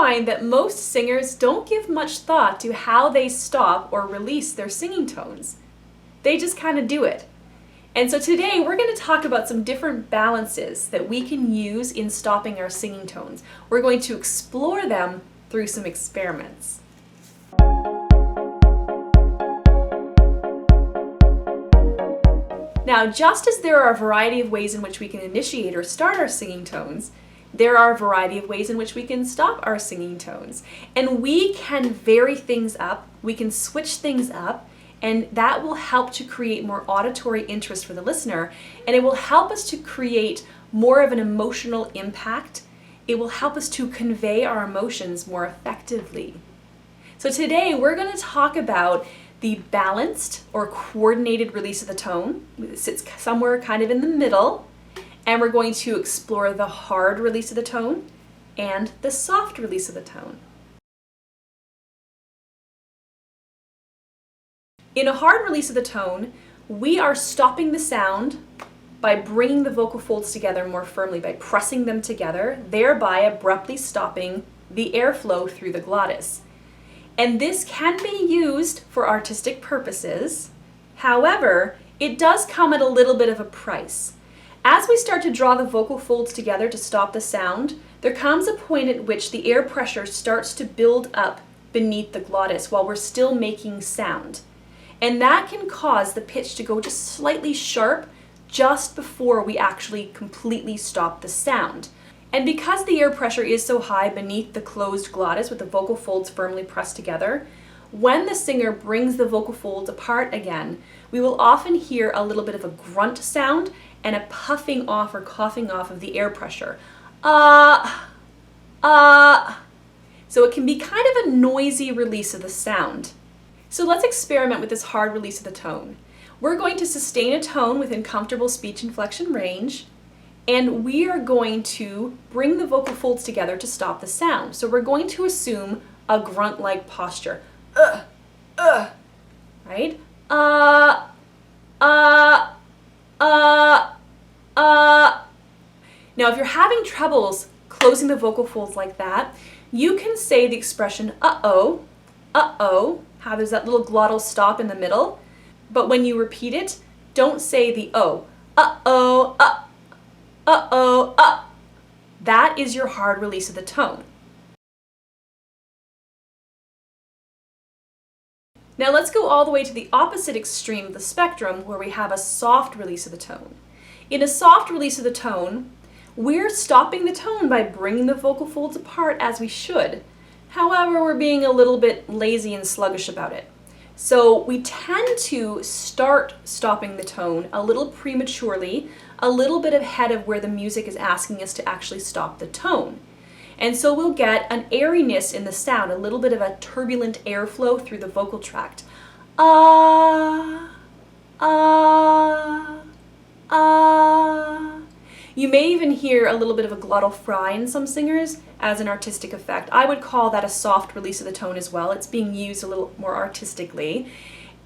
find that most singers don't give much thought to how they stop or release their singing tones. They just kind of do it. And so today we're going to talk about some different balances that we can use in stopping our singing tones. We're going to explore them through some experiments. Now, just as there are a variety of ways in which we can initiate or start our singing tones, there are a variety of ways in which we can stop our singing tones. And we can vary things up, we can switch things up, and that will help to create more auditory interest for the listener, and it will help us to create more of an emotional impact. It will help us to convey our emotions more effectively. So today we're going to talk about the balanced or coordinated release of the tone. It sits somewhere kind of in the middle. And we're going to explore the hard release of the tone and the soft release of the tone. In a hard release of the tone, we are stopping the sound by bringing the vocal folds together more firmly, by pressing them together, thereby abruptly stopping the airflow through the glottis. And this can be used for artistic purposes. However, it does come at a little bit of a price. As we start to draw the vocal folds together to stop the sound, there comes a point at which the air pressure starts to build up beneath the glottis while we're still making sound. And that can cause the pitch to go just slightly sharp just before we actually completely stop the sound. And because the air pressure is so high beneath the closed glottis with the vocal folds firmly pressed together, when the singer brings the vocal folds apart again, we will often hear a little bit of a grunt sound and a puffing off or coughing off of the air pressure. So it can be kind of a noisy release of the sound. So let's experiment with this hard release of the tone. We're going to sustain a tone within comfortable speech inflection range, and we are going to bring the vocal folds together to stop the sound. So we're going to assume a grunt-like posture. Right? Now, if you're having troubles closing the vocal folds like that, you can say the expression uh-oh, how there's that little glottal stop in the middle. But when you repeat it, don't say the oh. Uh-oh, uh. That is your hard release of the tone. Now let's go all the way to the opposite extreme of the spectrum where we have a soft release of the tone. In a soft release of the tone, we're stopping the tone by bringing the vocal folds apart as we should. However, we're being a little bit lazy and sluggish about it. So we tend to start stopping the tone a little prematurely, a little bit ahead of where the music is asking us to actually stop the tone. And so we'll get an airiness in the sound, a little bit of a turbulent airflow through the vocal tract. You may even hear a little bit of a glottal fry in some singers as an artistic effect. I would call that a soft release of the tone as well. It's being used a little more artistically.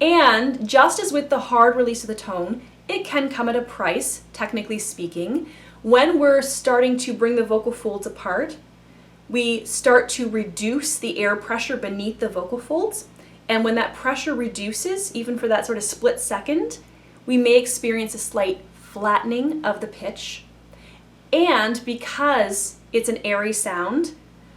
And just as with the hard release of the tone, it can come at a price, technically speaking. When we're starting to bring the vocal folds apart, we start to reduce the air pressure beneath the vocal folds. And when that pressure reduces, even for that sort of split second, we may experience a slight flattening of the pitch. And because it's an airy sound,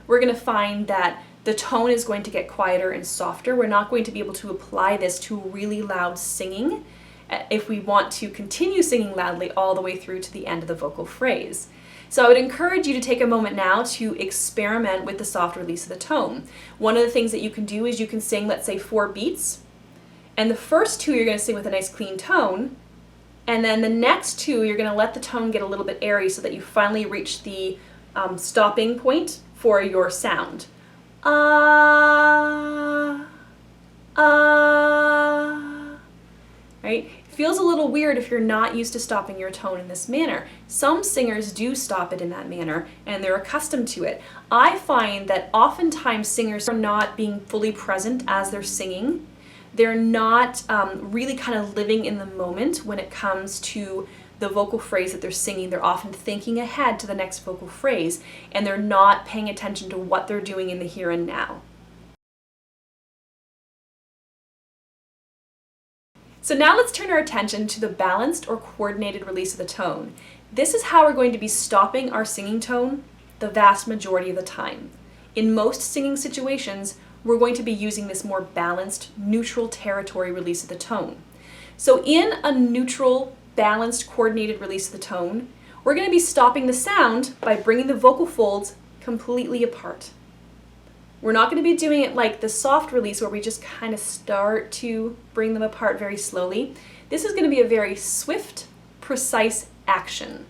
we're going to find that the tone is going to get quieter and softer. We're not going to be able to apply this to really loud singing if we want to continue singing loudly all the way through to the end of the vocal phrase. So I would encourage you to take a moment now to experiment with the soft release of the tone. One of the things that you can do is you can sing, let's say, 4 beats, and the first 2 you're going to sing with a nice clean tone, and then the next 2 you're going to let the tone get a little bit airy so that you finally reach the stopping point for your sound. Right? It feels a little weird if you're not used to stopping your tone in this manner. Some singers do stop it in that manner and they're accustomed to it. I find that oftentimes singers are not being fully present as they're singing. They're not really kind of living in the moment when it comes to the vocal phrase that they're singing, they're often thinking ahead to the next vocal phrase, and they're not paying attention to what they're doing in the here and now. So now let's turn our attention to the balanced or coordinated release of the tone. This is how we're going to be stopping our singing tone the vast majority of the time. In most singing situations, we're going to be using this more balanced, neutral territory release of the tone. So in a neutral, balanced, coordinated release of the tone, we're going to be stopping the sound by bringing the vocal folds completely apart. We're not going to be doing it like the soft release where we just kind of start to bring them apart very slowly. This is going to be a very swift, precise action.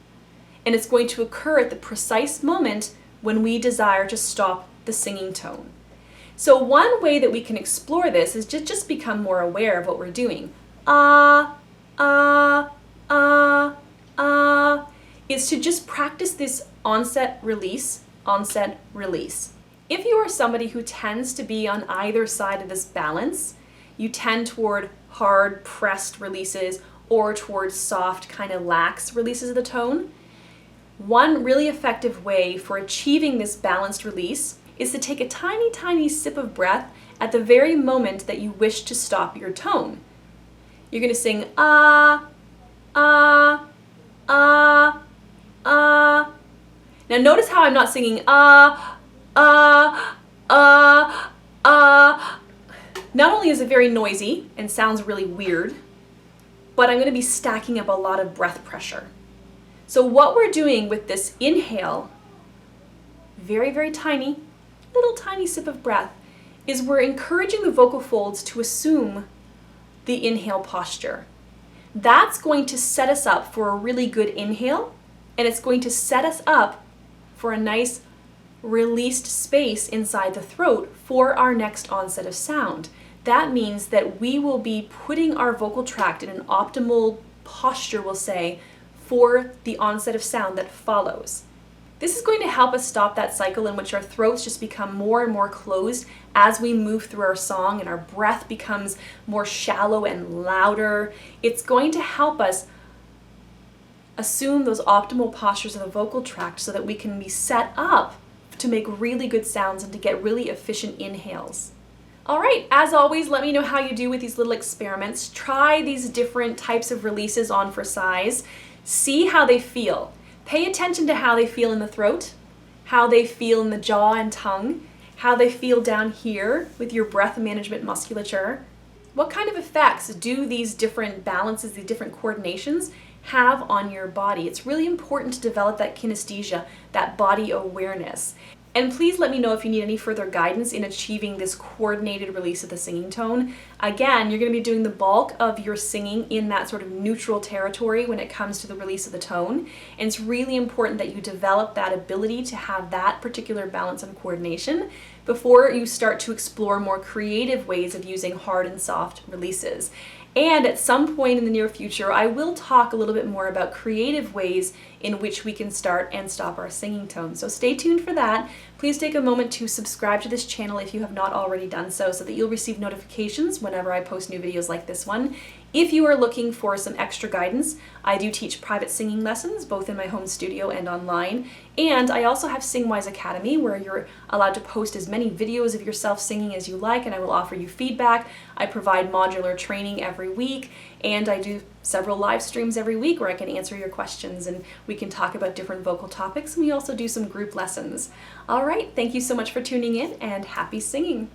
And it's going to occur at the precise moment when we desire to stop the singing tone. So one way that we can explore this is just become more aware of what we're doing. Is to just practice this onset, release, onset, release. If you are somebody who tends to be on either side of this balance, you tend toward hard, pressed releases or towards soft, kind of lax releases of the tone, one really effective way for achieving this balanced release is to take a tiny, tiny sip of breath at the very moment that you wish to stop your tone. You're going to sing ah, ah, ah, ah. Now notice how I'm not singing ah, Not only is it very noisy and sounds really weird, but I'm going to be stacking up a lot of breath pressure. So what we're doing with this inhale, very, very tiny, little tiny sip of breath, is we're encouraging the vocal folds to assume the inhale posture. That's going to set us up for a really good inhale, and it's going to set us up for a nice released space inside the throat for our next onset of sound. That means that we will be putting our vocal tract in an optimal posture, we'll say, for the onset of sound that follows. This is going to help us stop that cycle in which our throats just become more and more closed as we move through our song and our breath becomes more shallow and louder. It's going to help us assume those optimal postures of the vocal tract so that we can be set up to make really good sounds and to get really efficient inhales. All right, as always, let me know how you do with these little experiments. Try these different types of releases on for size. See how they feel. Pay attention to how they feel in the throat, how they feel in the jaw and tongue, how they feel down here with your breath management musculature. What kind of effects do these different balances, these different coordinations have on your body? It's really important to develop that kinesthesia, that body awareness. And please let me know if you need any further guidance in achieving this coordinated release of the singing tone. Again, you're going to be doing the bulk of your singing in that sort of neutral territory when it comes to the release of the tone. And it's really important that you develop that ability to have that particular balance and coordination before you start to explore more creative ways of using hard and soft releases. And at some point in the near future, I will talk a little bit more about creative ways in which we can start and stop our singing tone. So stay tuned for that. Please take a moment to subscribe to this channel if you have not already done so that you'll receive notifications whenever I post new videos like this one. If you are looking for some extra guidance, I do teach private singing lessons, both in my home studio and online. And I also have SingWise Academy, where you're allowed to post as many videos of yourself singing as you like, and I will offer you feedback. I provide modular training every week, and I do several live streams every week where I can answer your questions and we can talk about different vocal topics, and we also do some group lessons. All right, thank you so much for tuning in, and happy singing.